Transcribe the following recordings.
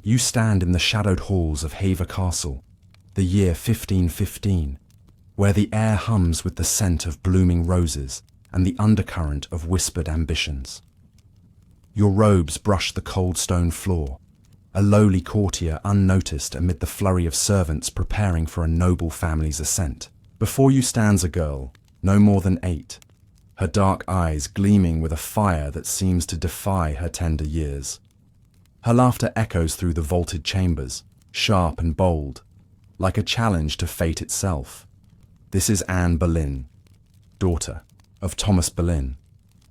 You stand in the shadowed halls of Havre Castle, the year 1515, where the air hums with the scent of blooming roses and the undercurrent of whispered ambitions. Your robes brush the cold stone floor, a lowly courtier unnoticed amid the flurry of servants preparing for a noble family's ascent. Before you stands a girl, no more than 8, her dark eyes gleaming with a fire that seems to defy her tender years. Her laughter echoes through the vaulted chambers, sharp and bold, like a challenge to fate itself. This is Anne Boleyn, daughter of Thomas Boleyn,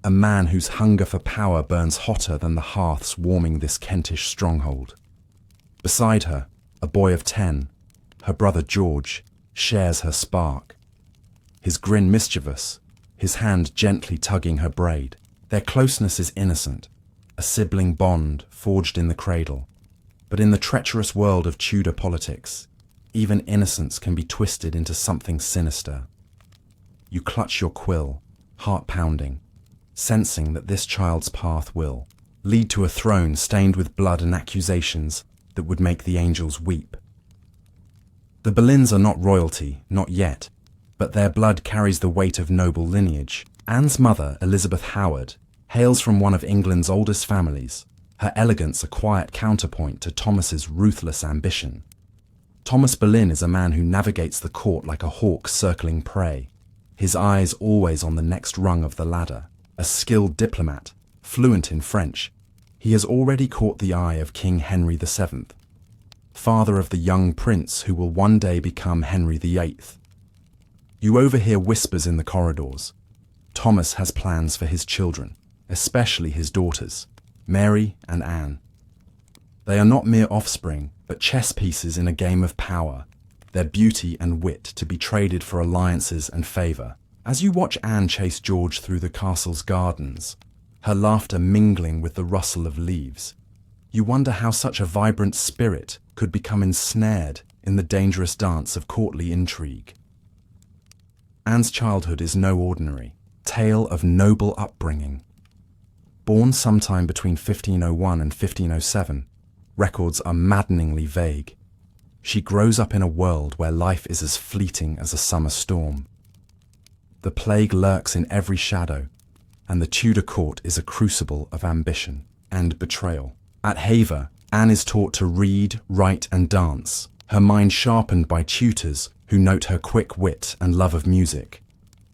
a man whose hunger for power burns hotter than the hearths warming this Kentish stronghold. Beside her, a boy of 10, her brother George, shares her spark. His grin mischievous, his hand gently tugging her braid. Their closeness is innocent, a sibling bond forged in the cradle. But in the treacherous world of Tudor politics, even innocence can be twisted into something sinister. You clutch your quill, heart pounding, sensing that this child's path will lead to a throne stained with blood and accusations that would make the angels weep. The Boleyns are not royalty, not yet, but their blood carries the weight of noble lineage. Anne's mother, Elizabeth Howard, hails from one of England's oldest families, her elegance a quiet counterpoint to Thomas's ruthless ambition. Thomas Boleyn is a man who navigates the court like a hawk circling prey, his eyes always on the next rung of the ladder. A skilled diplomat, fluent in French, he has already caught the eye of King Henry VII, father of the young prince who will one day become Henry VIII. You overhear whispers in the corridors. Thomas has plans for his children, especially his daughters, Mary and Anne. They are not mere offspring, but chess pieces in a game of power, their beauty and wit to be traded for alliances and favour. As you watch Anne chase George through the castle's gardens, her laughter mingling with the rustle of leaves, you wonder how such a vibrant spirit could become ensnared in the dangerous dance of courtly intrigue. Anne's childhood is no ordinary tale of noble upbringing. Born sometime between 1501 and 1507, records are maddeningly vague. She grows up in a world where life is as fleeting as a summer storm. The plague lurks in every shadow, and the Tudor court is a crucible of ambition and betrayal. At Havre, Anne is taught to read, write and dance, her mind sharpened by tutors who note her quick wit and love of music.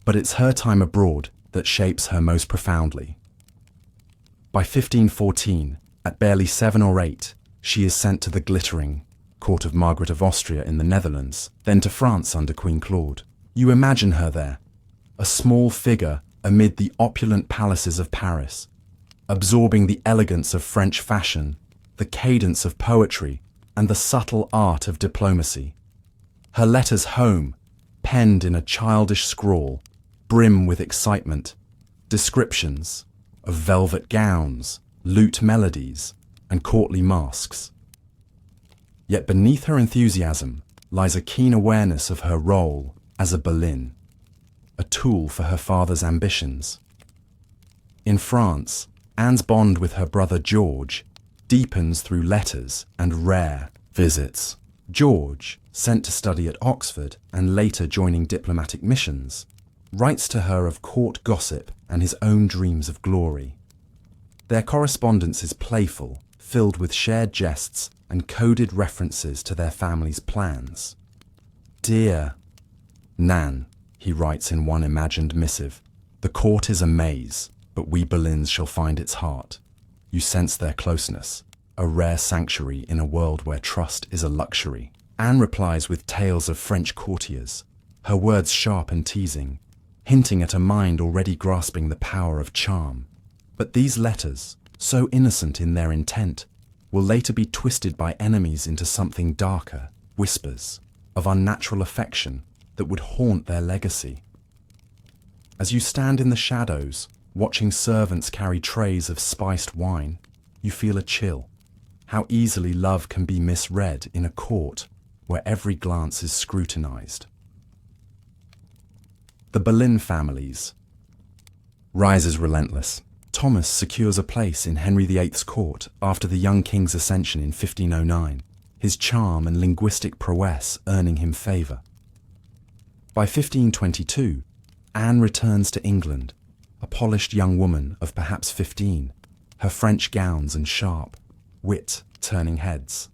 But it's her time abroad that shapes her most profoundly. By 1514, at barely 7 or 8, she is sent to the glittering court of Margaret of Austria in the Netherlands, then to France under Queen Claude. You imagine her there, a small figure amid the opulent palaces of Paris, absorbing the elegance of French fashion, the cadence of poetry, and the subtle art of diplomacy. Her letters home, penned in a childish scrawl, brim with excitement, descriptions of velvet gowns, lute melodies, and courtly masks. Yet beneath her enthusiasm lies a keen awareness of her role as a Boleyn, a tool for her father's ambitions. In France, Anne's bond with her brother George deepens through letters and rare visits. George, sent to study at Oxford and later joining diplomatic missions, writes to her of court gossip and his own dreams of glory. Their correspondence is playful, filled with shared jests and coded references to their family's plans. "Dear Nan," he writes in one imagined missive, "the court is a maze, but we Boleyns shall find its heart." You sense their closeness, a rare sanctuary in a world where trust is a luxury. Anne replies with tales of French courtiers, her words sharp and teasing, hinting at a mind already grasping the power of charm. But these letters, so innocent in their intent, will later be twisted by enemies into something darker, whispers of unnatural affection that would haunt their legacy. As you stand in the shadows, watching servants carry trays of spiced wine, you feel a chill. How easily love can be misread in a court where every glance is scrutinized. The Boleyn families. Rise is relentless. Thomas secures a place in Henry VIII's court after the young king's ascension in 1509, his charm and linguistic prowess earning him favour. By 1522, Anne returns to England, a polished young woman of perhaps 15, her French gowns and sharp wit turning heads.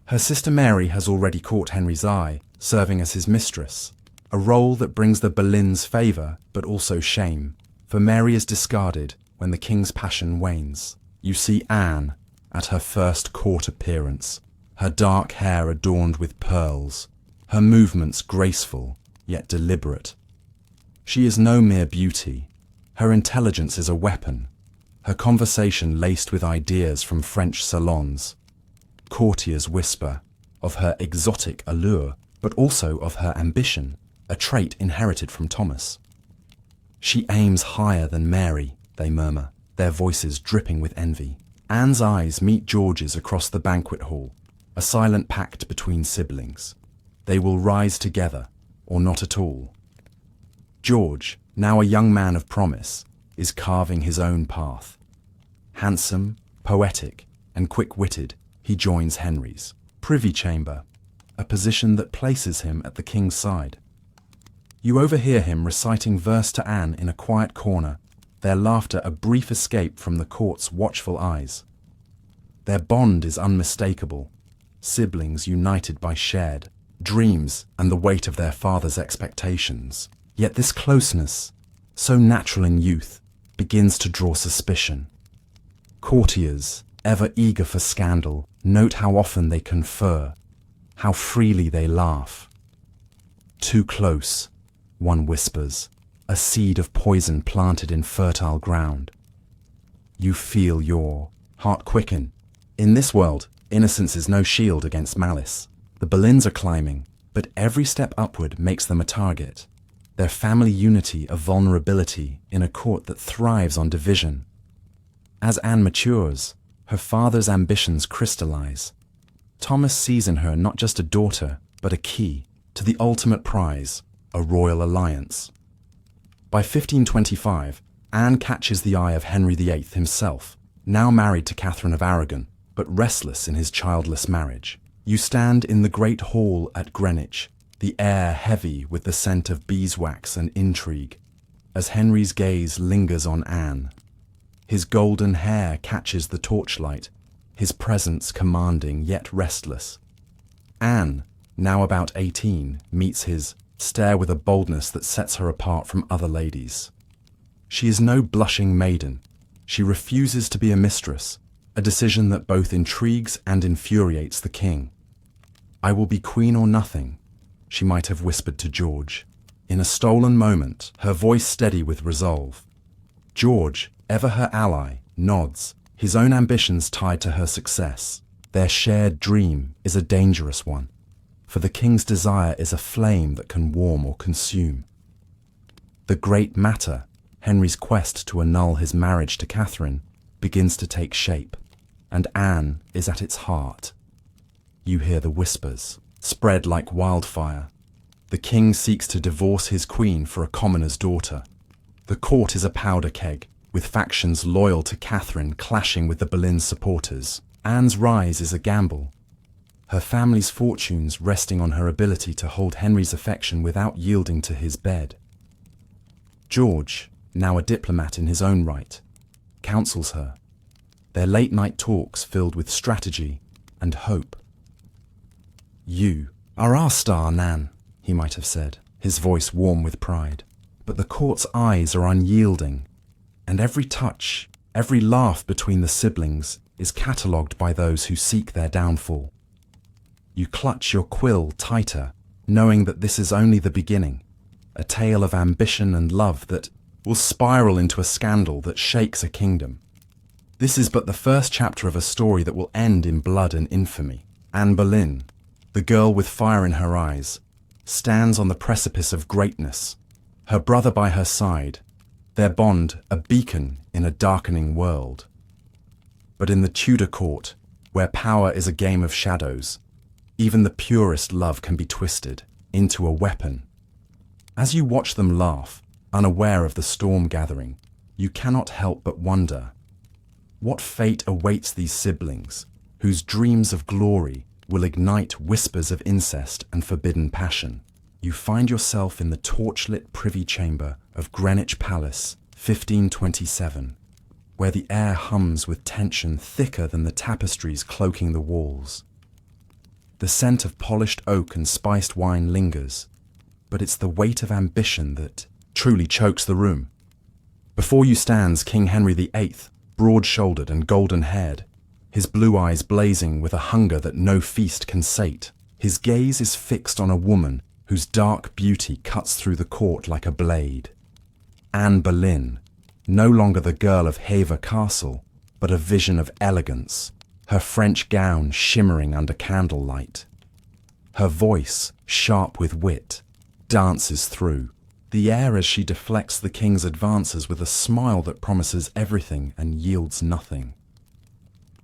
Her sister Mary has already caught Henry's eye, serving as his mistress, a role that brings the Boleyns favour but also shame, for Mary is discarded when the king's passion wanes. You see Anne at her first court appearance, her dark hair adorned with pearls, her movements graceful yet deliberate. She is no mere beauty. Her intelligence is a weapon, her conversation laced with ideas from French salons. Courtiers whisper of her exotic allure, but also of her ambition, a trait inherited from Thomas. She aims higher than Mary, they murmur, their voices dripping with envy. Anne's eyes meet George's across the banquet hall, a silent pact between siblings. They will rise together, or not at all. George, now a young man of promise, is carving his own path. Handsome, poetic, and quick-witted, he joins Henry's privy chamber, a position that places him at the king's side. You overhear him reciting verse to Anne in a quiet corner, their laughter a brief escape from the court's watchful eyes. Their bond is unmistakable, siblings united by shared dreams and the weight of their father's expectations. Yet this closeness, so natural in youth, begins to draw suspicion. Courtiers, ever eager for scandal, note how often they confer, how freely they laugh. Too close, one whispers, a seed of poison planted in fertile ground. You feel your heart quicken. In this world, innocence is no shield against malice. The Boleyns are climbing, but every step upward makes them a target. Their family unity a vulnerability in a court that thrives on division. As Anne matures, her father's ambitions crystallize. Thomas sees in her not just a daughter, but a key to the ultimate prize, a royal alliance. By 1525, Anne catches the eye of Henry VIII himself, now married to Catherine of Aragon, but restless in his childless marriage. You stand in the great hall at Greenwich, the air heavy with the scent of beeswax and intrigue, as Henry's gaze lingers on Anne. His golden hair catches the torchlight, his presence commanding yet restless. Anne, now about 18, meets his stare with a boldness that sets her apart from other ladies. She is no blushing maiden. She refuses to be a mistress, a decision that both intrigues and infuriates the king. "I will be queen or nothing," she might have whispered to George. In a stolen moment, her voice steady with resolve. George, ever her ally, nods, his own ambitions tied to her success. Their shared dream is a dangerous one, for the king's desire is a flame that can warm or consume. The great matter, Henry's quest to annul his marriage to Catherine, begins to take shape, and Anne is at its heart. You hear the whispers, spread like wildfire. The king seeks to divorce his queen for a commoner's daughter. The court is a powder keg, with factions loyal to Catherine clashing with the Boleyn supporters. Anne's rise is a gamble, her family's fortunes resting on her ability to hold Henry's affection without yielding to his bed. George, now a diplomat in his own right, counsels her, their late-night talks filled with strategy and hope. "You are our star, Nan," he might have said, his voice warm with pride. But the court's eyes are unyielding, and every touch, every laugh between the siblings is catalogued by those who seek their downfall. You clutch your quill tighter, knowing that this is only the beginning, a tale of ambition and love that will spiral into a scandal that shakes a kingdom. This is but the first chapter of a story that will end in blood and infamy. Anne Boleyn, the girl with fire in her eyes, stands on the precipice of greatness, her brother by her side, their bond a beacon in a darkening world. But in the Tudor court, where power is a game of shadows, even the purest love can be twisted into a weapon. As you watch them laugh, unaware of the storm gathering, you cannot help but wonder, what fate awaits these siblings, whose dreams of glory will ignite whispers of incest and forbidden passion? You find yourself in the torchlit privy chamber of Greenwich Palace, 1527, where the air hums with tension thicker than the tapestries cloaking the walls. The scent of polished oak and spiced wine lingers, but it's the weight of ambition that truly chokes the room. Before you stands King Henry VIII, broad-shouldered and golden-haired, his blue eyes blazing with a hunger that no feast can sate. His gaze is fixed on a woman whose dark beauty cuts through the court like a blade. Anne Boleyn, no longer the girl of Hever Castle, but a vision of elegance, her French gown shimmering under candlelight. Her voice, sharp with wit, dances through the air as she deflects the king's advances with a smile that promises everything and yields nothing.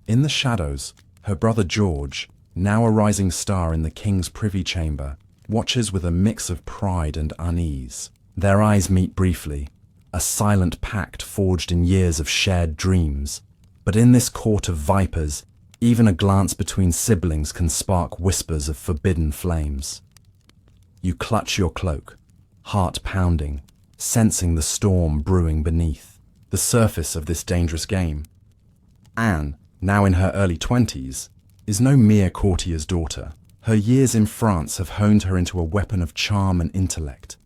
In the shadows, her brother George, now a rising star in the king's privy chamber, watches with a mix of pride and unease. Their eyes meet briefly, a silent pact forged in years of shared dreams. But in this court of vipers, even a glance between siblings can spark whispers of forbidden flames. You clutch your cloak, heart pounding, sensing the storm brewing beneath the surface of this dangerous game. Anne, now in her early 20s, is no mere courtier's daughter. Her years in France have honed her into a weapon of charm and intellect,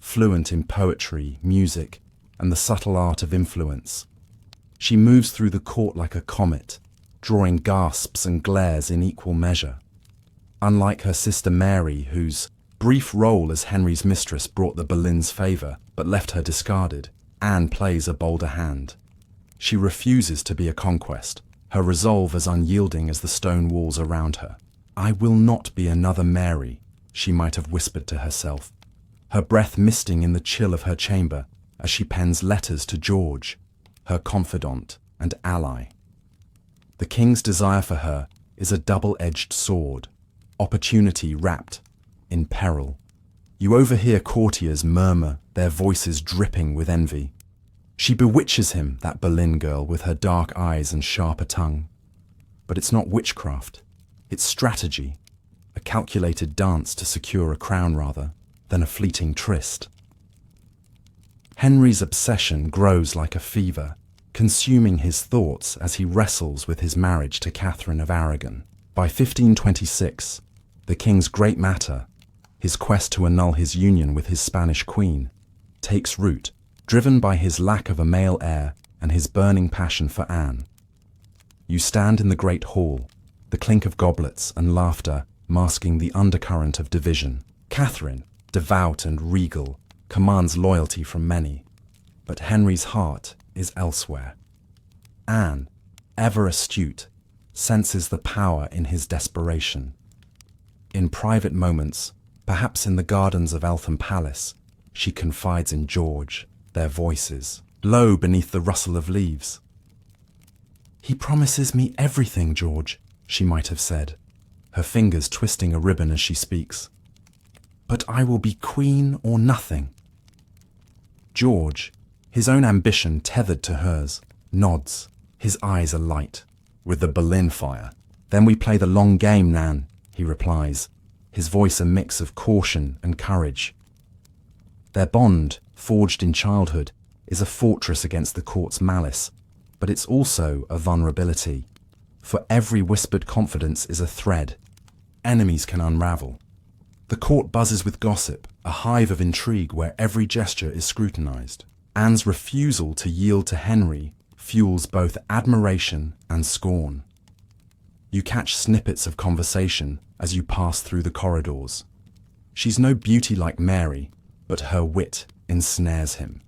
fluent in poetry, music, and the subtle art of influence. She moves through the court like a comet, drawing gasps and glares in equal measure. Unlike her sister Mary, whose brief role as Henry's mistress brought the Boleyns favour but left her discarded, Anne plays a bolder hand. She refuses to be a conquest, her resolve as unyielding as the stone walls around her. "I will not be another Mary," she might have whispered to herself, her breath misting in the chill of her chamber as she pens letters to George, her confidant and ally. The king's desire for her is a double-edged sword, opportunity wrapped in peril. You overhear courtiers murmur, their voices dripping with envy. She bewitches him, that Boleyn girl, with her dark eyes and sharper tongue. But it's not witchcraft. It's strategy, a calculated dance to secure a crown rather than a fleeting tryst. Henry's obsession grows like a fever, consuming his thoughts as he wrestles with his marriage to Catherine of Aragon. By 1526, the king's great matter, his quest to annul his union with his Spanish queen, takes root, driven by his lack of a male heir and his burning passion for Anne. You stand in the great hall, the clink of goblets and laughter masking the undercurrent of division. Catherine, devout and regal, commands loyalty from many, but Henry's heart is elsewhere. Anne, ever astute, senses the power in his desperation. In private moments, perhaps in the gardens of Eltham Palace, she confides in George, their voices, low beneath the rustle of leaves. "He promises me everything, George," she might have said, her fingers twisting a ribbon as she speaks. "But I will be queen or nothing." George, his own ambition tethered to hers, nods, his eyes alight with the Boleyn fire. "Then we play the long game, Nan," he replies, his voice a mix of caution and courage. Their bond, forged in childhood, is a fortress against the court's malice, but it's also a vulnerability. For every whispered confidence is a thread enemies can unravel. The court buzzes with gossip, a hive of intrigue where every gesture is scrutinized. Anne's refusal to yield to Henry fuels both admiration and scorn. You catch snippets of conversation as you pass through the corridors. She's no beauty like Mary, but her wit ensnares him.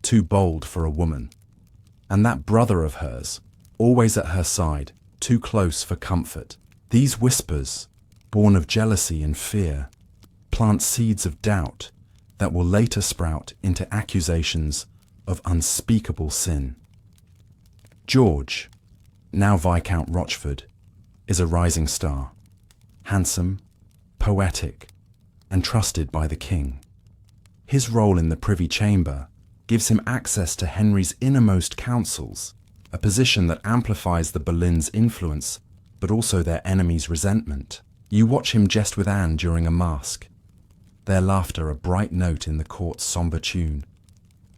Too bold for a woman. And that brother of hers, always at her side, too close for comfort. These whispers, born of jealousy and fear, plant seeds of doubt that will later sprout into accusations of unspeakable sin. George, now Viscount Rochford, is a rising star, handsome, poetic, and trusted by the king. His role in the Privy Chamber gives him access to Henry's innermost counsels, a position that amplifies the Boleyns' influence, but also their enemies' resentment. You watch him jest with Anne during a masque, their laughter a bright note in the court's sombre tune.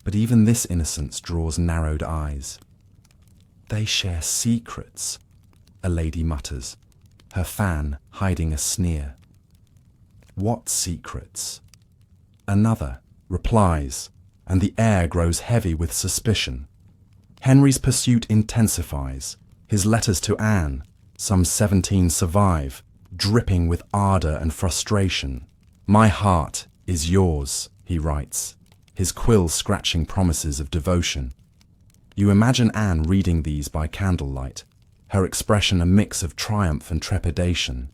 But even this innocence draws narrowed eyes. They share secrets, a lady mutters, her fan hiding a sneer. What secrets? Another replies, and the air grows heavy with suspicion. Henry's pursuit intensifies. His letters to Anne, some 17, survive, dripping with ardour and frustration. "My heart is yours," he writes, his quill scratching promises of devotion. You imagine Anne reading these by candlelight, her expression a mix of triumph and trepidation.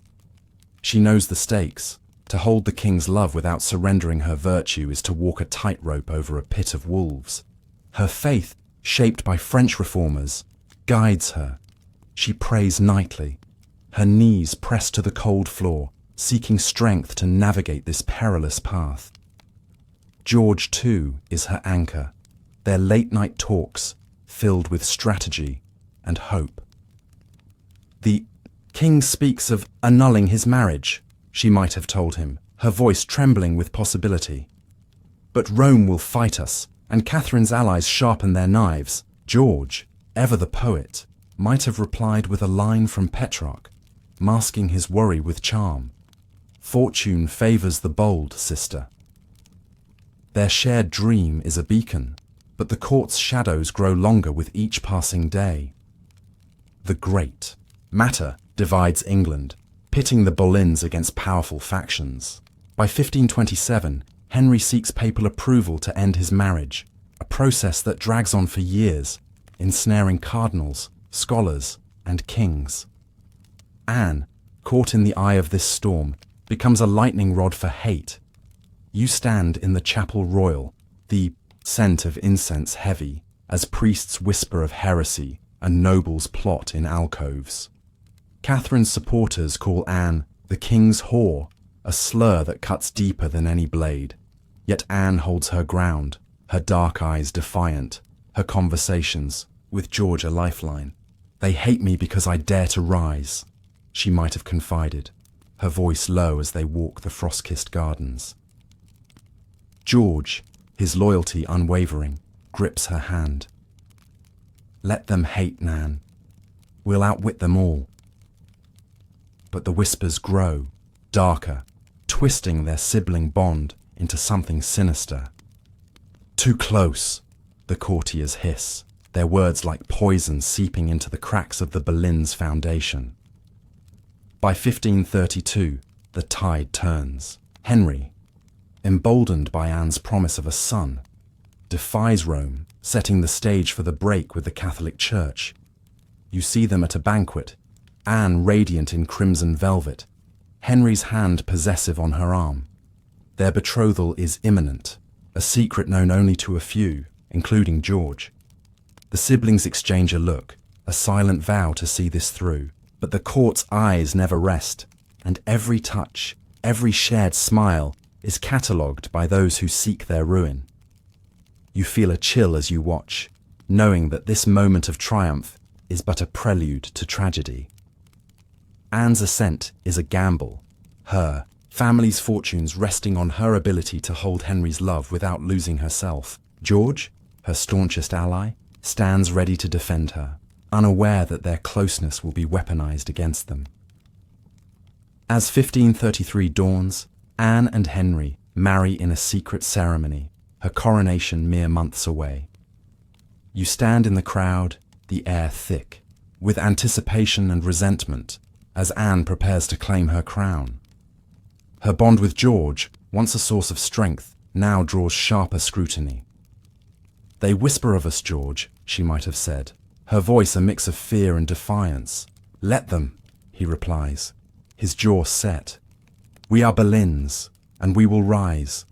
She knows the stakes. To hold the king's love without surrendering her virtue is to walk a tightrope over a pit of wolves. Her faith, shaped by French reformers, guides her. She prays nightly, her knees pressed to the cold floor, seeking strength to navigate this perilous path. George, too, is her anchor, their late-night talks filled with strategy and hope. The king speaks of annulling his marriage, she might have told him, her voice trembling with possibility. But Rome will fight us, and Catherine's allies sharpen their knives. George, ever the poet, might have replied with a line from Petrarch, masking his worry with charm. Fortune favours the bold, sister. Their shared dream is a beacon, but the court's shadows grow longer with each passing day. The great matter divides England, pitting the Boleyns against powerful factions. By 1527, Henry seeks papal approval to end his marriage, a process that drags on for years, ensnaring cardinals, scholars, and kings. Anne, caught in the eye of this storm, becomes a lightning rod for hate. You stand in the chapel royal, the scent of incense heavy, as priests whisper of heresy and nobles plot in alcoves. Catherine's supporters call Anne the king's whore, a slur that cuts deeper than any blade. Yet Anne holds her ground, her dark eyes defiant, her conversations with George a lifeline. "They hate me because I dare to rise," she might have confided, her voice low as they walk the frost-kissed gardens. George, his loyalty unwavering, grips her hand. "Let them hate, Nan. We'll outwit them all." But the whispers grow, darker, twisting their sibling bond into something sinister. "Too close," the courtiers hiss, their words like poison seeping into the cracks of the Boleyns' foundation. By 1532, the tide turns. Henry, emboldened by Anne's promise of a son, defies Rome, setting the stage for the break with the Catholic Church. You see them at a banquet, Anne radiant in crimson velvet, Henry's hand possessive on her arm. Their betrothal is imminent, a secret known only to a few, including George. The siblings exchange a look, a silent vow to see this through. But the court's eyes never rest, and every touch, every shared smile is catalogued by those who seek their ruin. You feel a chill as you watch, knowing that this moment of triumph is but a prelude to tragedy. Anne's ascent is a gamble, her family's fortunes resting on her ability to hold Henry's love without losing herself. George, her staunchest ally, stands ready to defend her, unaware that their closeness will be weaponized against them. As 1533 dawns, Anne and Henry marry in a secret ceremony, her coronation mere months away. You stand in the crowd, the air thick, with anticipation and resentment, as Anne prepares to claim her crown. Her bond with George, once a source of strength, now draws sharper scrutiny. "They whisper of us, George," she might have said, her voice a mix of fear and defiance. "Let them," he replies, his jaw set. "We are Boleyns, and we will rise."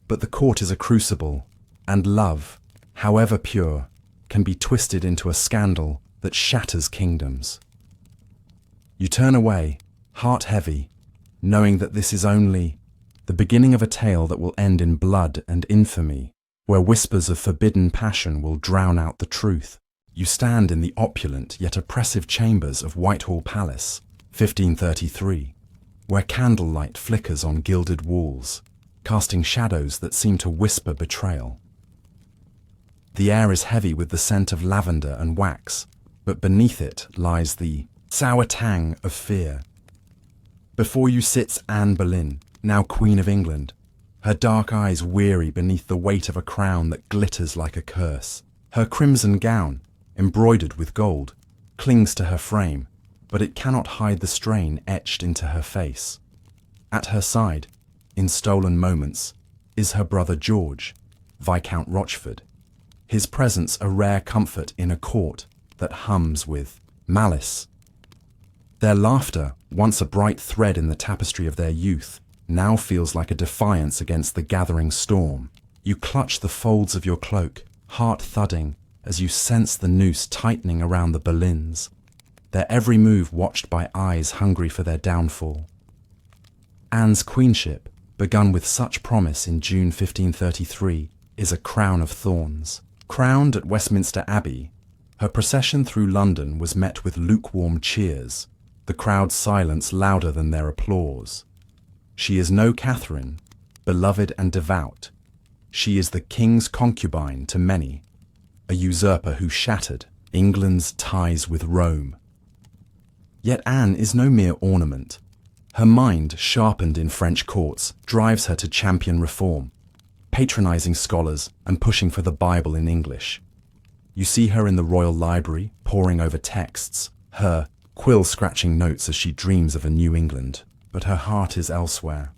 But the court is a crucible, and love, however pure, can be twisted into a scandal that shatters kingdoms. You turn away, heart heavy, knowing that this is only the beginning of a tale that will end in blood and infamy. where whispers of forbidden passion will drown out the truth. You stand in the opulent yet oppressive chambers of Whitehall Palace, 1533, where candlelight flickers on gilded walls, casting shadows that seem to whisper betrayal. The air is heavy with the scent of lavender and wax, but beneath it lies the sour tang of fear. Before you sits Anne Boleyn, now Queen of England, her dark eyes weary beneath the weight of a crown that glitters like a curse. Her crimson gown, embroidered with gold, clings to her frame, but it cannot hide the strain etched into her face. At her side, in stolen moments, is her brother George, Viscount Rochford, his presence a rare comfort in a court that hums with malice. Their laughter, once a bright thread in the tapestry of their youth, now feels like a defiance against the gathering storm. You clutch the folds of your cloak, heart thudding, as you sense the noose tightening around the Boleyns, their every move watched by eyes hungry for their downfall. Anne's queenship, begun with such promise in June 1533, is a crown of thorns. Crowned at Westminster Abbey, her procession through London was met with lukewarm cheers, the crowd's silence louder than their applause. She is no Catherine, beloved and devout. She is the king's concubine to many, a usurper who shattered England's ties with Rome. Yet Anne is no mere ornament. Her mind, sharpened in French courts, drives her to champion reform, patronizing scholars and pushing for the Bible in English. You see her in the Royal Library, poring over texts, her quill-scratching notes as she dreams of a New England. But her heart is elsewhere,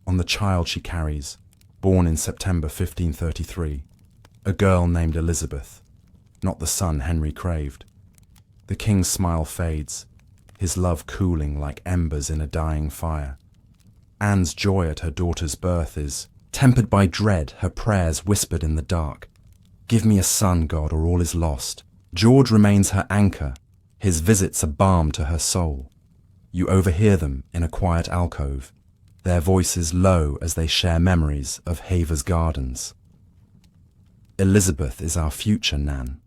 on the child she carries, born in September 1533, a girl named Elizabeth, not the son Henry craved. The king's smile fades, his love cooling like embers in a dying fire. Anne's joy at her daughter's birth is tempered by dread, her prayers whispered in the dark. Give me a son, God, or all is lost. George remains her anchor, his visits a balm to her soul. You overhear them in a quiet alcove, their voices low as they share memories of Havers Gardens. Elizabeth is our future, Nan,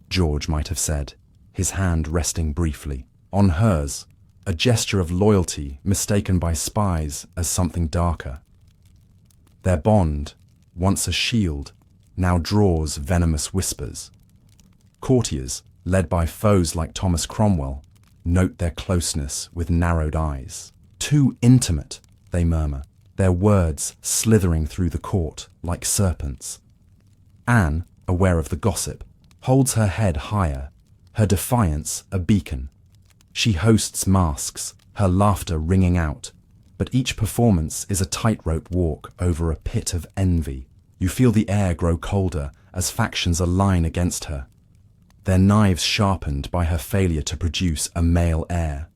George might have said, his hand resting briefly on hers, a gesture of loyalty mistaken by spies as something darker. Their bond, once a shield, now draws venomous whispers. Courtiers, led by foes like Thomas Cromwell, note their closeness with narrowed eyes. Too intimate, they murmur, their words slithering through the court like serpents. Anne, aware of the gossip, holds her head higher, her defiance a beacon. She hosts masks, her laughter ringing out, but each performance is a tightrope walk over a pit of envy. You feel the air grow colder as factions align against her, their knives sharpened by her failure to produce a male heir.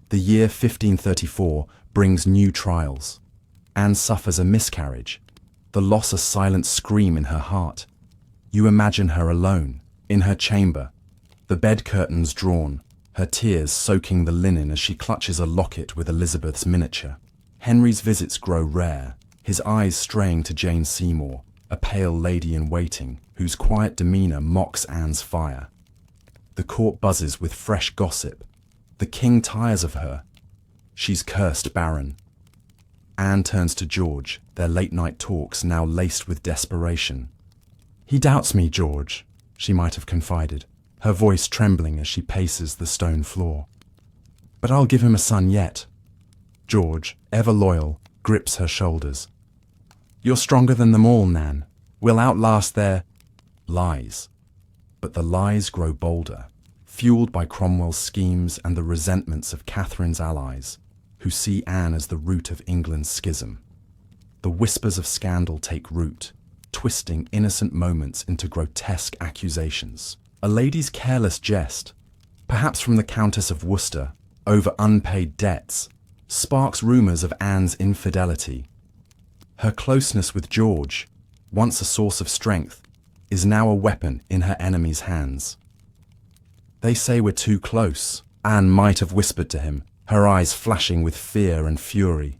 The year 1534 brings new trials. Anne suffers a miscarriage, the loss a silent scream in her heart. You imagine her alone, in her chamber, the bed curtains drawn, her tears soaking the linen as she clutches a locket with Elizabeth's miniature. Henry's visits grow rare, his eyes straying to Jane Seymour, a pale lady in waiting, whose quiet demeanour mocks Anne's fire. The court buzzes with fresh gossip. The king tires of her. She's cursed barren. Anne turns to George, their late-night talks now laced with desperation. He doubts me, George, she might have confided, her voice trembling as she paces the stone floor. But I'll give him a son yet. George, ever loyal, grips her shoulders. You're stronger than them all, Nan. We'll outlast their lies. But the lies grow bolder, fueled by Cromwell's schemes and the resentments of Catherine's allies, who see Anne as the root of England's schism. The whispers of scandal take root, twisting innocent moments into grotesque accusations. A lady's careless jest, perhaps from the Countess of Worcester, over unpaid debts, sparks rumours of Anne's infidelity. Her closeness with George, once a source of strength, is now a weapon in her enemy's hands. They say we're too close, Anne might have whispered to him, her eyes flashing with fear and fury.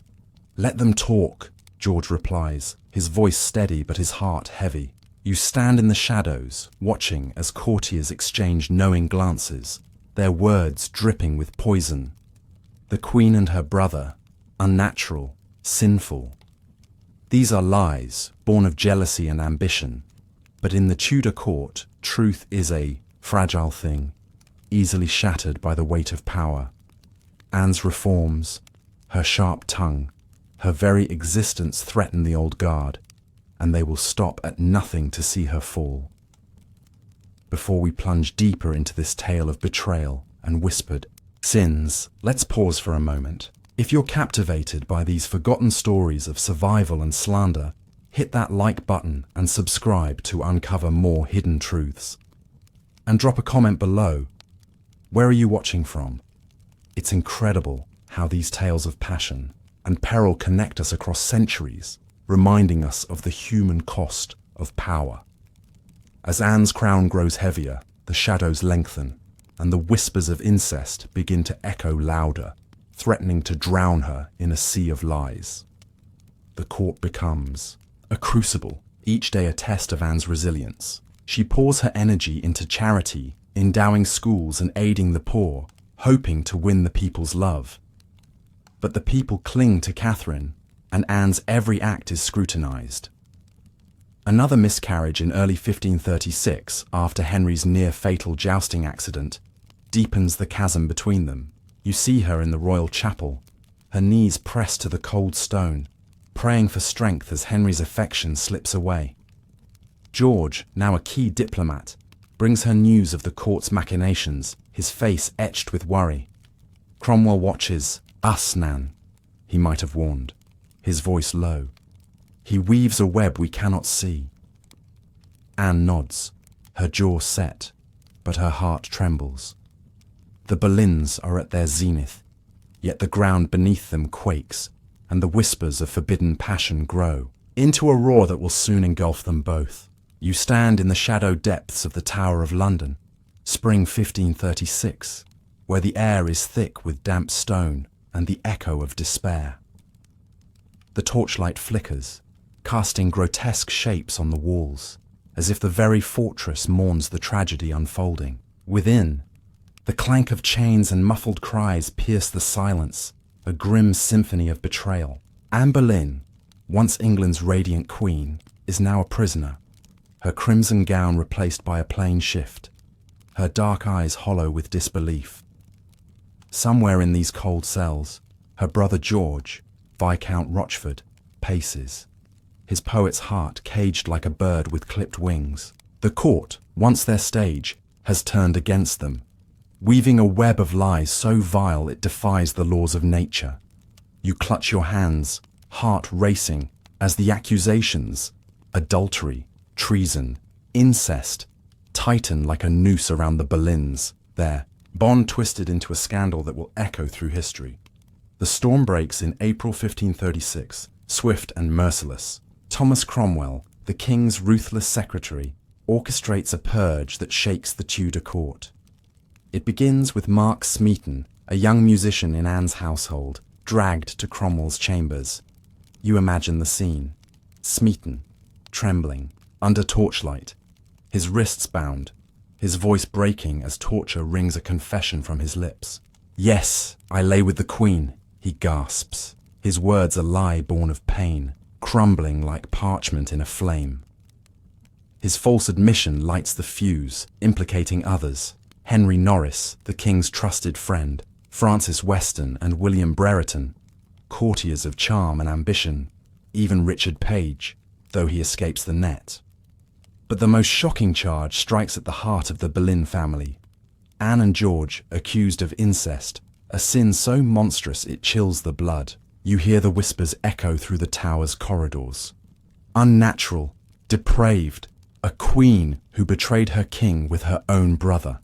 Let them talk, George replies, his voice steady but his heart heavy. You stand in the shadows, watching as courtiers exchange knowing glances, their words dripping with poison. The Queen and her brother, unnatural, sinful. These are lies, born of jealousy and ambition. But in the Tudor court, truth is a fragile thing, easily shattered by the weight of power. Anne's reforms, her sharp tongue, her very existence threaten the old guard, and they will stop at nothing to see her fall. Before we plunge deeper into this tale of betrayal and whispered sins, let's pause for a moment. If you're captivated by these forgotten stories of survival and slander, hit that like button and subscribe to uncover more hidden truths. And drop a comment below. Where are you watching from? It's incredible how these tales of passion and peril connect us across centuries, reminding us of the human cost of power. As Anne's crown grows heavier, the shadows lengthen, and the whispers of incest begin to echo louder, threatening to drown her in a sea of lies. The court becomes a crucible, each day a test of Anne's resilience. She pours her energy into charity, endowing schools and aiding the poor, hoping to win the people's love. But the people cling to Catherine, and Anne's every act is scrutinized. Another miscarriage in early 1536, after Henry's near-fatal jousting accident, deepens the chasm between them. You see her in the royal chapel, her knees pressed to the cold stone, praying for strength as Henry's affection slips away. George, now a key diplomat, brings her news of the court's machinations, his face etched with worry. Cromwell watches. "Us, Nan," he might have warned, his voice low. "He weaves a web we cannot see." Anne nods, her jaw set, but her heart trembles. The Boleyns are at their zenith, yet the ground beneath them quakes, and the whispers of forbidden passion grow, into a roar that will soon engulf them both. You stand in the shadow depths of the Tower of London, spring 1536, where the air is thick with damp stone and the echo of despair. The torchlight flickers, casting grotesque shapes on the walls, as if the very fortress mourns the tragedy unfolding. Within, the clank of chains and muffled cries pierce the silence, a grim symphony of betrayal. Anne Boleyn, once England's radiant queen, is now a prisoner, her crimson gown replaced by a plain shift, her dark eyes hollow with disbelief. Somewhere in these cold cells, her brother George, Viscount Rochford, paces, his poet's heart caged like a bird with clipped wings. The court, once their stage, has turned against them, weaving a web of lies so vile it defies the laws of nature. You clutch your hands, heart racing, as the accusations, adultery, treason, incest, tighten like a noose around the Boleyns, their bond twisted into a scandal that will echo through history. The storm breaks in April 1536, swift and merciless. Thomas Cromwell, the king's ruthless secretary, orchestrates a purge that shakes the Tudor court. It begins with Mark Smeaton, a young musician in Anne's household, dragged to Cromwell's chambers. You imagine the scene. Smeaton, trembling, under torchlight, his wrists bound, his voice breaking as torture wrings a confession from his lips. "Yes, I lay with the Queen," he gasps, his words a lie born of pain, crumbling like parchment in a flame. His false admission lights the fuse, implicating others. Henry Norris, the king's trusted friend, Francis Weston and William Brereton, courtiers of charm and ambition, even Richard Page, though he escapes the net. But the most shocking charge strikes at the heart of the Boleyn family. Anne and George, accused of incest, a sin so monstrous it chills the blood. You hear the whispers echo through the tower's corridors. Unnatural, depraved, a queen who betrayed her king with her own brother.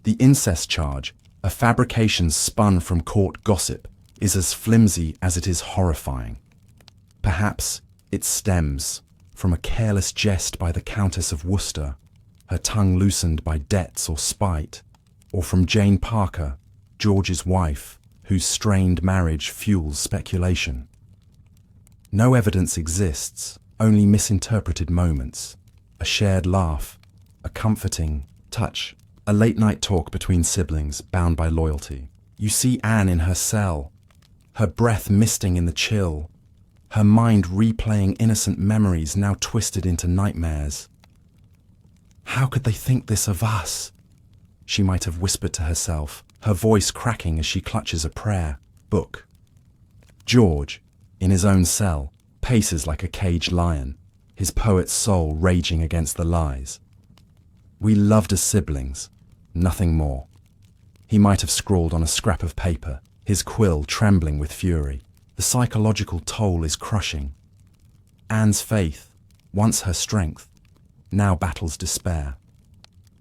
The incest charge, a fabrication spun from court gossip, is as flimsy as it is horrifying. Perhaps it stems from a careless jest by the Countess of Worcester, her tongue loosened by debts or spite, or from Jane Parker, George's wife, whose strained marriage fuels speculation. No evidence exists, only misinterpreted moments, a shared laugh, a comforting touch, a late-night talk between siblings bound by loyalty. You see Anne in her cell, her breath misting in the chill, her mind replaying innocent memories now twisted into nightmares. "How could they think this of us?" she might have whispered to herself, her voice cracking as she clutches a prayer book. George, in his own cell, paces like a caged lion, his poet's soul raging against the lies. "We loved as siblings, nothing more," he might have scrawled on a scrap of paper, his quill trembling with fury. The psychological toll is crushing. Anne's faith, once her strength, now battles despair.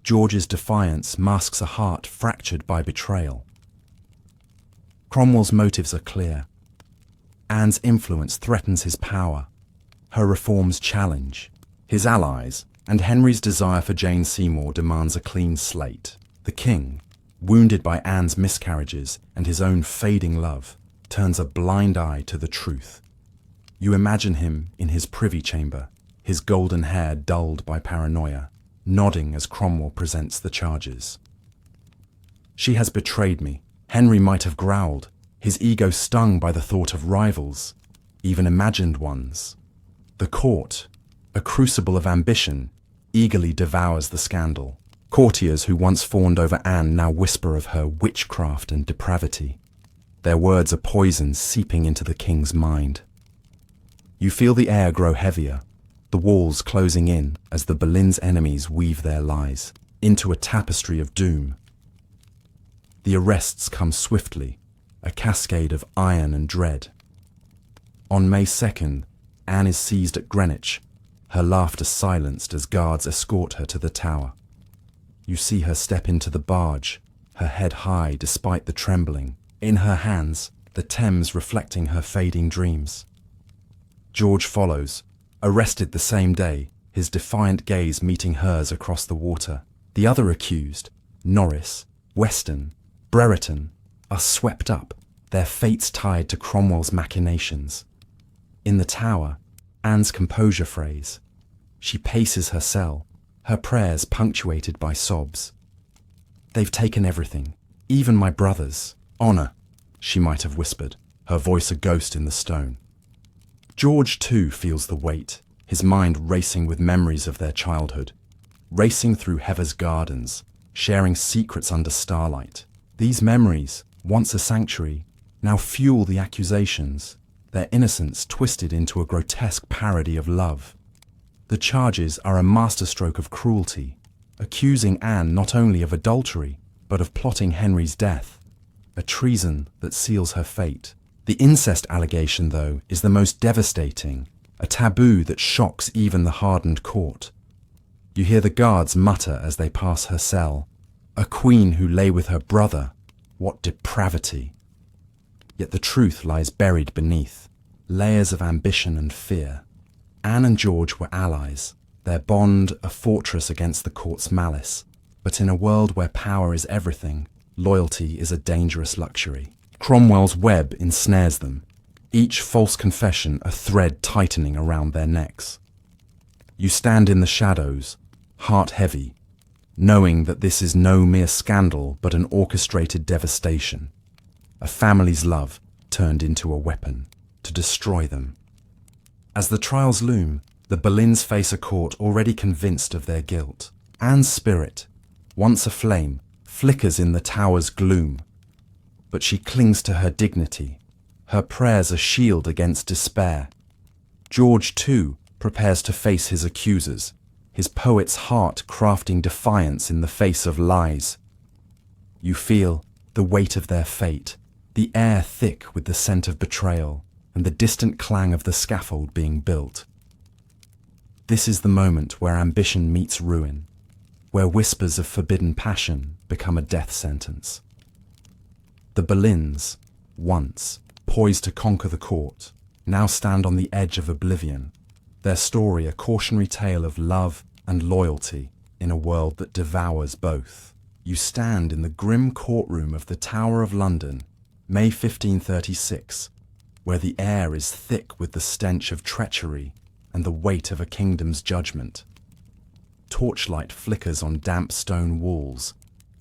George's defiance masks a heart fractured by betrayal. Cromwell's motives are clear. Anne's influence threatens his power. Her reforms challenge his allies, and Henry's desire for Jane Seymour demands a clean slate. The king, wounded by Anne's miscarriages and his own fading love, turns a blind eye to the truth. You imagine him in his privy chamber, his golden hair dulled by paranoia, nodding as Cromwell presents the charges. "She has betrayed me," Henry might have growled, his ego stung by the thought of rivals, even imagined ones. The court, a crucible of ambition, eagerly devours the scandal. Courtiers who once fawned over Anne now whisper of her witchcraft and depravity. Their words are poison seeping into the king's mind. You feel the air grow heavier, the walls closing in as the Boleyn's enemies weave their lies into a tapestry of doom. The arrests come swiftly, a cascade of iron and dread. On May 2nd, Anne is seized at Greenwich, her laughter silenced as guards escort her to the Tower. You see her step into the barge, her head high despite the trembling. In her hands, the Thames reflecting her fading dreams. George follows, arrested the same day, his defiant gaze meeting hers across the water. The other accused, Norris, Weston, Brereton, are swept up, their fates tied to Cromwell's machinations. In the Tower, Anne's composure phrase. She paces her cell, her prayers punctuated by sobs. "They've taken everything, even my brothers. Honour," she might have whispered, her voice a ghost in the stone. George too feels the weight, his mind racing with memories of their childhood, racing through Heather's gardens, sharing secrets under starlight. These memories, once a sanctuary, now fuel the accusations, their innocence twisted into a grotesque parody of love. The charges are a masterstroke of cruelty, accusing Anne not only of adultery, but of plotting Henry's death, a treason that seals her fate. The incest allegation, though, is the most devastating, a taboo that shocks even the hardened court. You hear the guards mutter as they pass her cell, "A queen who lay with her brother, what depravity!" Yet the truth lies buried beneath, layers of ambition and fear. Anne and George were allies, their bond a fortress against the court's malice. But in a world where power is everything, loyalty is a dangerous luxury. Cromwell's web ensnares them, each false confession a thread tightening around their necks. You stand in the shadows, heart heavy, knowing that this is no mere scandal but an orchestrated devastation, a family's love turned into a weapon to destroy them. As the trials loom, the Boleyns face a court already convinced of their guilt. Anne's spirit, once aflame, flickers in the Tower's gloom, but she clings to her dignity, her prayers a shield against despair. George, too, prepares to face his accusers, his poet's heart crafting defiance in the face of lies. You feel the weight of their fate, the air thick with the scent of betrayal, and the distant clang of the scaffold being built. This is the moment where ambition meets ruin, where whispers of forbidden passion become a death sentence. The Boleyns, once poised to conquer the court, now stand on the edge of oblivion, their story a cautionary tale of love and loyalty in a world that devours both. You stand in the grim courtroom of the Tower of London, May 1536, where the air is thick with the stench of treachery, and the weight of a kingdom's judgment. Torchlight flickers on damp stone walls,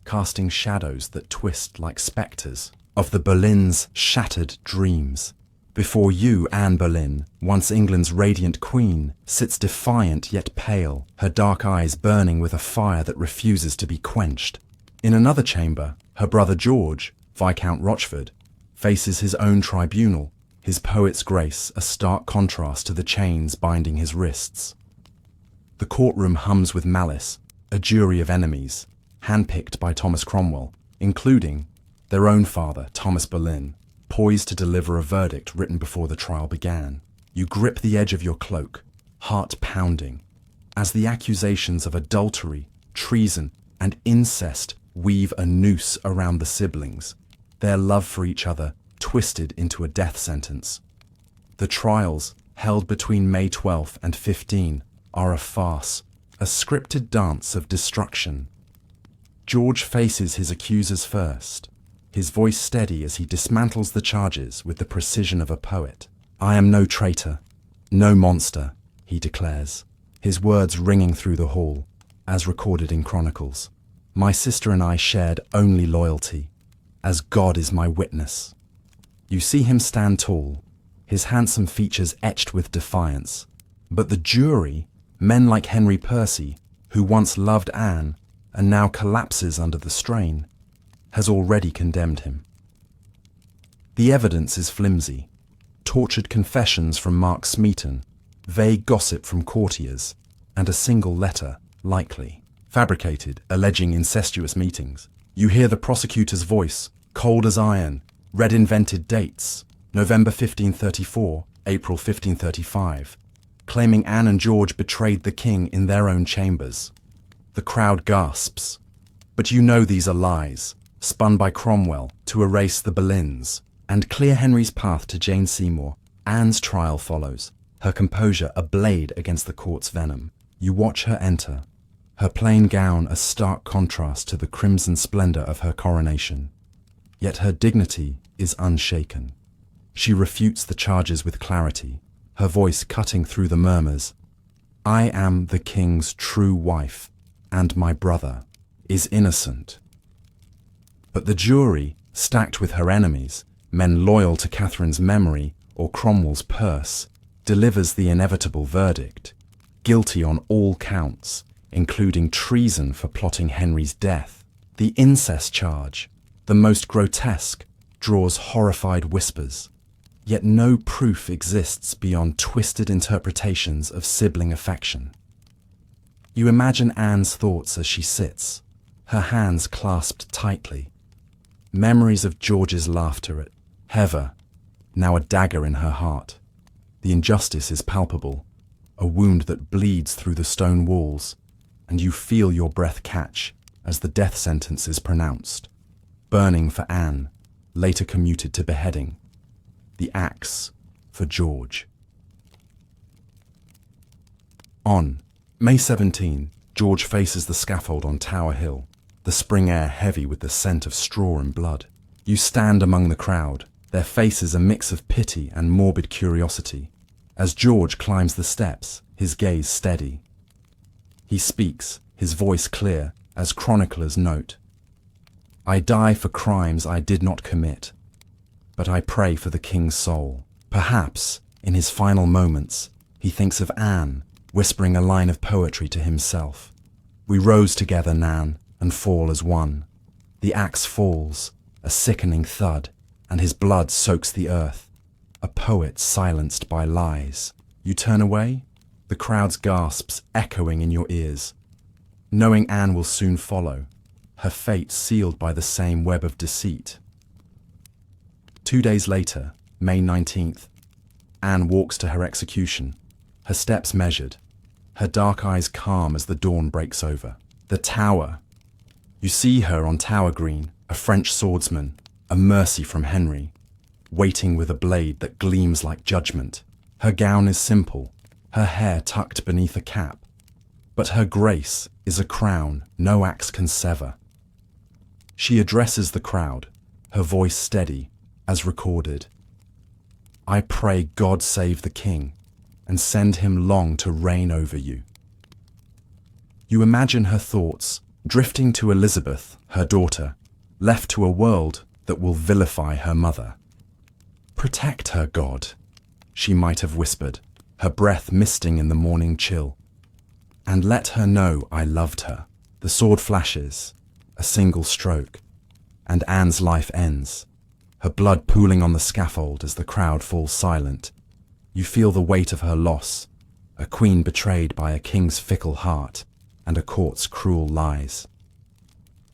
casting shadows that twist like spectres of the Boleyns' shattered dreams. Before you, Anne Boleyn, once England's radiant queen, sits defiant yet pale, her dark eyes burning with a fire that refuses to be quenched. In another chamber, her brother George, Viscount Rochford, faces his own tribunal, his poet's grace a stark contrast to the chains binding his wrists. The courtroom hums with malice, a jury of enemies, handpicked by Thomas Cromwell, including their own father, Thomas Boleyn, poised to deliver a verdict written before the trial began. You grip the edge of your cloak, heart pounding, as the accusations of adultery, treason, and incest weave a noose around the siblings, their love for each other twisted into a death sentence. The trials, held between May 12th and 15, are a farce, a scripted dance of destruction. George faces his accusers first, his voice steady as he dismantles the charges with the precision of a poet. "I am no traitor, no monster," he declares, his words ringing through the hall, as recorded in chronicles. "My sister and I shared only loyalty, as God is my witness." You see him stand tall, his handsome features etched with defiance. But the jury, men like Henry Percy, who once loved Anne and now collapses under the strain, has already condemned him. The evidence is flimsy. Tortured confessions from Mark Smeaton, vague gossip from courtiers, and a single letter, likely fabricated, alleging incestuous meetings. You hear the prosecutor's voice, cold as iron, read invented dates, November 1534, April 1535, claiming Anne and George betrayed the king in their own chambers. The crowd gasps. But you know these are lies, spun by Cromwell to erase the Boleyns and clear Henry's path to Jane Seymour. Anne's trial follows, her composure a blade against the court's venom. You watch her enter, her plain gown a stark contrast to the crimson splendor of her coronation. Yet her dignity is unshaken. She refutes the charges with clarity, her voice cutting through the murmurs. "I am the king's true wife, and my brother is innocent." But the jury, stacked with her enemies, men loyal to Catherine's memory or Cromwell's purse, delivers the inevitable verdict, guilty on all counts, including treason for plotting Henry's death. The incest charge, the most grotesque, draws horrified whispers. Yet no proof exists beyond twisted interpretations of sibling affection. You imagine Anne's thoughts as she sits, her hands clasped tightly. Memories of George's laughter at Heather, now a dagger in her heart. The injustice is palpable, a wound that bleeds through the stone walls, and you feel your breath catch as the death sentence is pronounced. Burning for Anne, later commuted to beheading. The axe for George. On May 17, George faces the scaffold on Tower Hill, the spring air heavy with the scent of straw and blood. You stand among the crowd, their faces a mix of pity and morbid curiosity. As George climbs the steps, his gaze steady. He speaks, his voice clear, as chroniclers note. "I die for crimes I did not commit, but I pray for the king's soul." Perhaps, in his final moments, he thinks of Anne, whispering a line of poetry to himself. "We rose together, Nan, and fall as one." The axe falls, a sickening thud, and his blood soaks the earth. A poet silenced by lies. You turn away, the crowd's gasps echoing in your ears, knowing Anne will soon follow, her fate sealed by the same web of deceit. 2 days later, May 19th, Anne walks to her execution, her steps measured, her dark eyes calm as the dawn breaks over. The Tower. You see her on Tower Green, a French swordsman, a mercy from Henry, waiting with a blade that gleams like judgment. Her gown is simple, her hair tucked beneath a cap, but her grace is a crown no axe can sever. She addresses the crowd, her voice steady, as recorded. "I pray God save the king, and send him long to reign over you. You imagine her thoughts drifting to Elizabeth, her daughter, left to a world that will vilify her mother. "Protect her, God," she might have whispered, her breath misting in the morning chill. "And let her know I loved her." The sword flashes, a single stroke, and Anne's life ends, her blood pooling on the scaffold as the crowd falls silent. You feel the weight of her loss, a queen betrayed by a king's fickle heart and a court's cruel lies.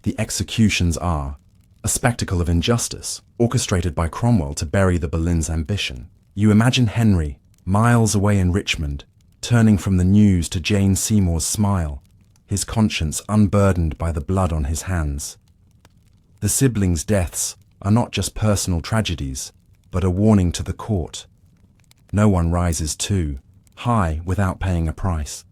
The executions are a spectacle of injustice, orchestrated by Cromwell to bury the Boleyns' ambition. You imagine Henry, miles away in Richmond, turning from the news to Jane Seymour's smile, his conscience unburdened by the blood on his hands. The siblings' deaths are not just personal tragedies, but a warning to the court. No one rises too high without paying a price.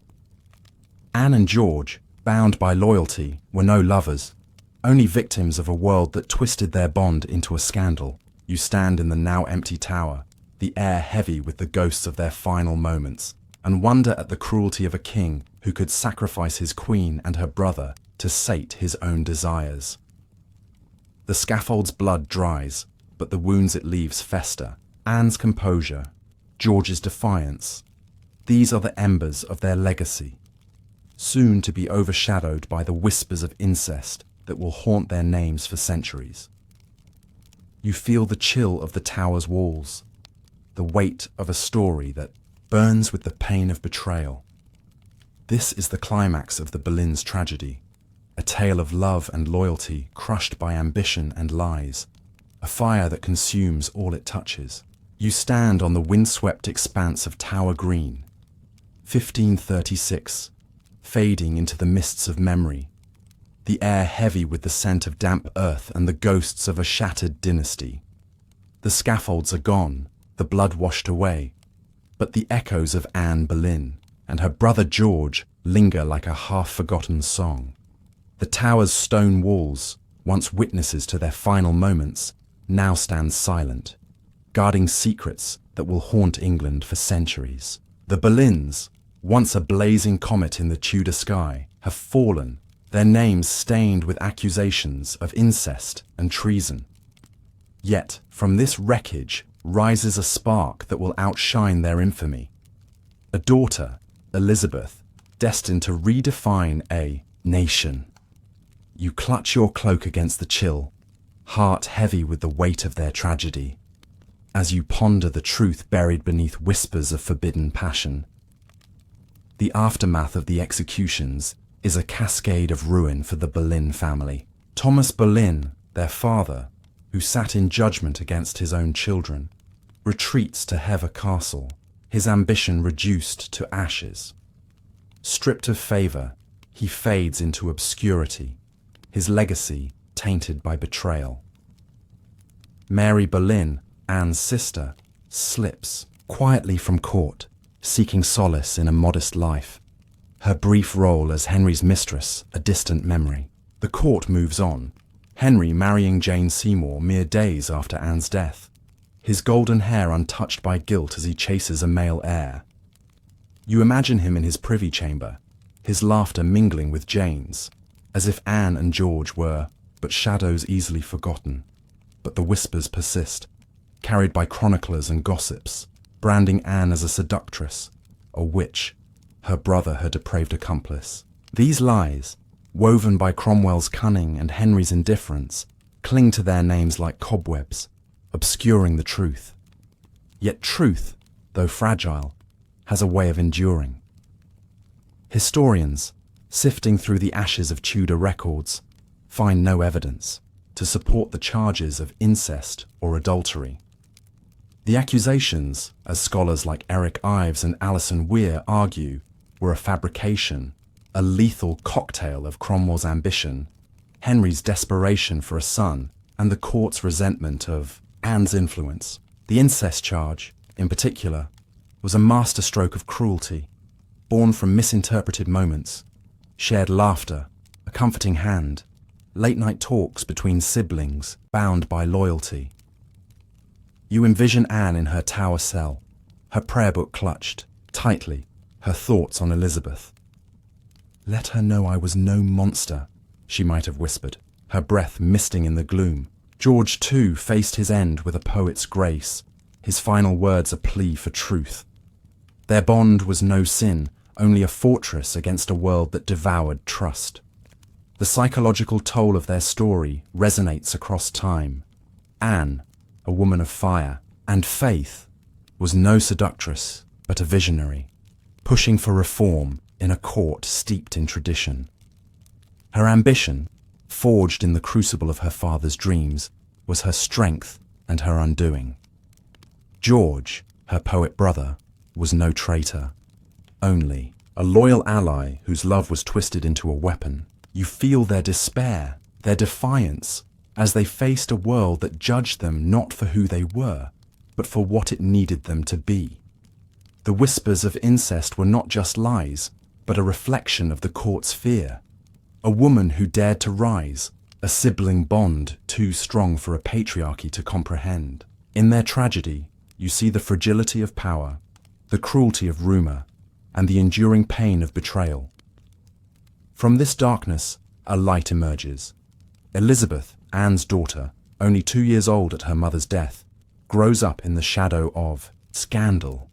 Anne and George, bound by loyalty, were no lovers, only victims of a world that twisted their bond into a scandal. You stand in the now empty tower, the air heavy with the ghosts of their final moments, and wonder at the cruelty of a king who could sacrifice his queen and her brother to sate his own desires. The scaffold's blood dries, but the wounds it leaves fester. Anne's composure, George's defiance, these are the embers of their legacy, soon to be overshadowed by the whispers of incest that will haunt their names for centuries. You feel the chill of the tower's walls, the weight of a story that burns with the pain of betrayal. This is the climax of the Boleyns' tragedy, a tale of love and loyalty crushed by ambition and lies, a fire that consumes all it touches. You stand on the windswept expanse of Tower Green, 1536, fading into the mists of memory, the air heavy with the scent of damp earth and the ghosts of a shattered dynasty. The scaffolds are gone, the blood washed away, but the echoes of Anne Boleyn and her brother George linger like a half-forgotten song. The tower's stone walls, once witnesses to their final moments, now stand silent, guarding secrets that will haunt England for centuries. The Boleyns, once a blazing comet in the Tudor sky, have fallen, their names stained with accusations of incest and treason. Yet, from this wreckage rises a spark that will outshine their infamy. A daughter, Elizabeth, destined to redefine a nation. You clutch your cloak against the chill, heart heavy with the weight of their tragedy, as you ponder the truth buried beneath whispers of forbidden passion. The aftermath of the executions is a cascade of ruin for the Boleyn family. Thomas Boleyn, their father, who sat in judgment against his own children, retreats to Hever Castle, his ambition reduced to ashes. Stripped of favour, he fades into obscurity, his legacy tainted by betrayal. Mary Boleyn, Anne's sister, slips quietly from court, seeking solace in a modest life, her brief role as Henry's mistress a distant memory. The court moves on, Henry marrying Jane Seymour mere days after Anne's death, his golden hair untouched by guilt as he chases a male heir. You imagine him in his privy chamber, his laughter mingling with Jane's, as if Anne and George were but shadows easily forgotten. But the whispers persist, carried by chroniclers and gossips, branding Anne as a seductress, a witch, her brother her depraved accomplice. These lies, woven by Cromwell's cunning and Henry's indifference, cling to their names like cobwebs, obscuring the truth. Yet truth, though fragile, has a way of enduring. Historians, sifting through the ashes of Tudor records, find no evidence to support the charges of incest or adultery. The accusations, as scholars like Eric Ives and Alison Weir argue, were a fabrication, a lethal cocktail of Cromwell's ambition, Henry's desperation for a son, and the court's resentment of Anne's influence. The incest charge, in particular, was a masterstroke of cruelty, born from misinterpreted moments, shared laughter, a comforting hand, late-night talks between siblings bound by loyalty. You envision Anne in her tower cell, her prayer book clutched, tightly, her thoughts on Elizabeth. "Let her know I was no monster," she might have whispered, her breath misting in the gloom. George, too, faced his end with a poet's grace, his final words a plea for truth. Their bond was no sin, only a fortress against a world that devoured trust. The psychological toll of their story resonates across time. Anne, a woman of fire and faith, was no seductress, but a visionary, pushing for reform in a court steeped in tradition. Her ambition, forged in the crucible of her father's dreams, was her strength and her undoing. George, her poet brother, was no traitor, only a loyal ally whose love was twisted into a weapon. You feel their despair, their defiance, as they faced a world that judged them not for who they were, but for what it needed them to be. The whispers of incest were not just lies, but a reflection of the court's fear. A woman who dared to rise, a sibling bond too strong for a patriarchy to comprehend. In their tragedy, you see the fragility of power, the cruelty of rumour, and the enduring pain of betrayal. From this darkness, a light emerges. Elizabeth, Anne's daughter, only 2 years old at her mother's death, grows up in the shadow of scandal.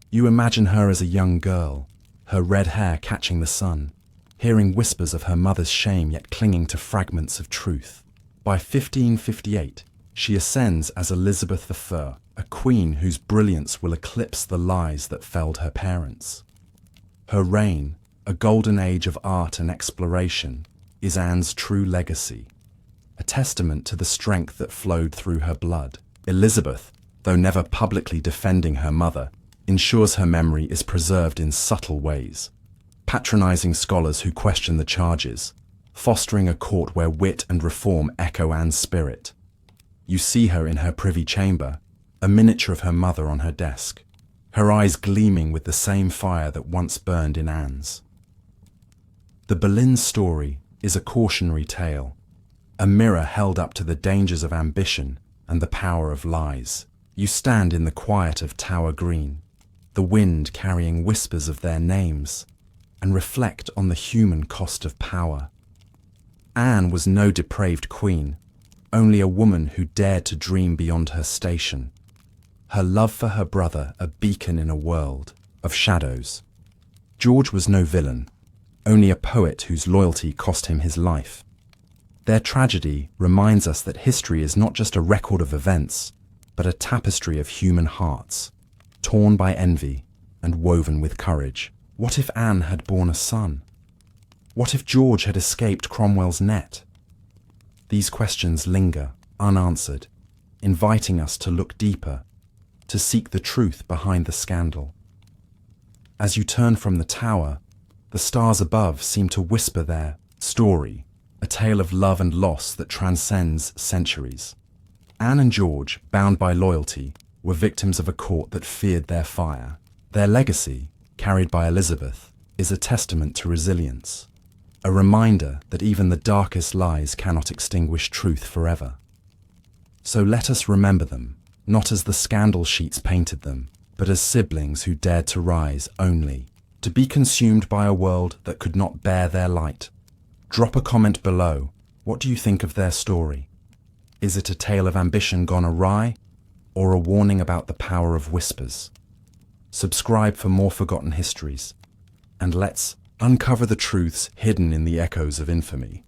You imagine her as a young girl, her red hair catching the sun, hearing whispers of her mother's shame yet clinging to fragments of truth. By 1558, she ascends as Elizabeth I, a queen whose brilliance will eclipse the lies that felled her parents. Her reign, a golden age of art and exploration, is Anne's true legacy, a testament to the strength that flowed through her blood. Elizabeth, though never publicly defending her mother, ensures her memory is preserved in subtle ways, patronizing scholars who question the charges, fostering a court where wit and reform echo Anne's spirit. You see her in her privy chamber, a miniature of her mother on her desk, her eyes gleaming with the same fire that once burned in Anne's. The Boleyn story is a cautionary tale, a mirror held up to the dangers of ambition and the power of lies. You stand in the quiet of Tower Green, the wind carrying whispers of their names, and reflect on the human cost of power. Anne was no depraved queen, only a woman who dared to dream beyond her station. Her love for her brother a beacon in a world of shadows. George was no villain, only a poet whose loyalty cost him his life. Their tragedy reminds us that history is not just a record of events, but a tapestry of human hearts, torn by envy and woven with courage. What if Anne had borne a son? What if George had escaped Cromwell's net? These questions linger, unanswered, inviting us to look deeper, to seek the truth behind the scandal. As you turn from the tower, the stars above seem to whisper their story, a tale of love and loss that transcends centuries. Anne and George, bound by loyalty, were victims of a court that feared their fire. Their legacy, carried by Elizabeth, is a testament to resilience, a reminder that even the darkest lies cannot extinguish truth forever. So let us remember them, not as the scandal sheets painted them, but as siblings who dared to rise only, to be consumed by a world that could not bear their light. Drop a comment below. What do you think of their story? Is it a tale of ambition gone awry, or a warning about the power of whispers? Subscribe for more forgotten histories, and let's uncover the truths hidden in the echoes of infamy.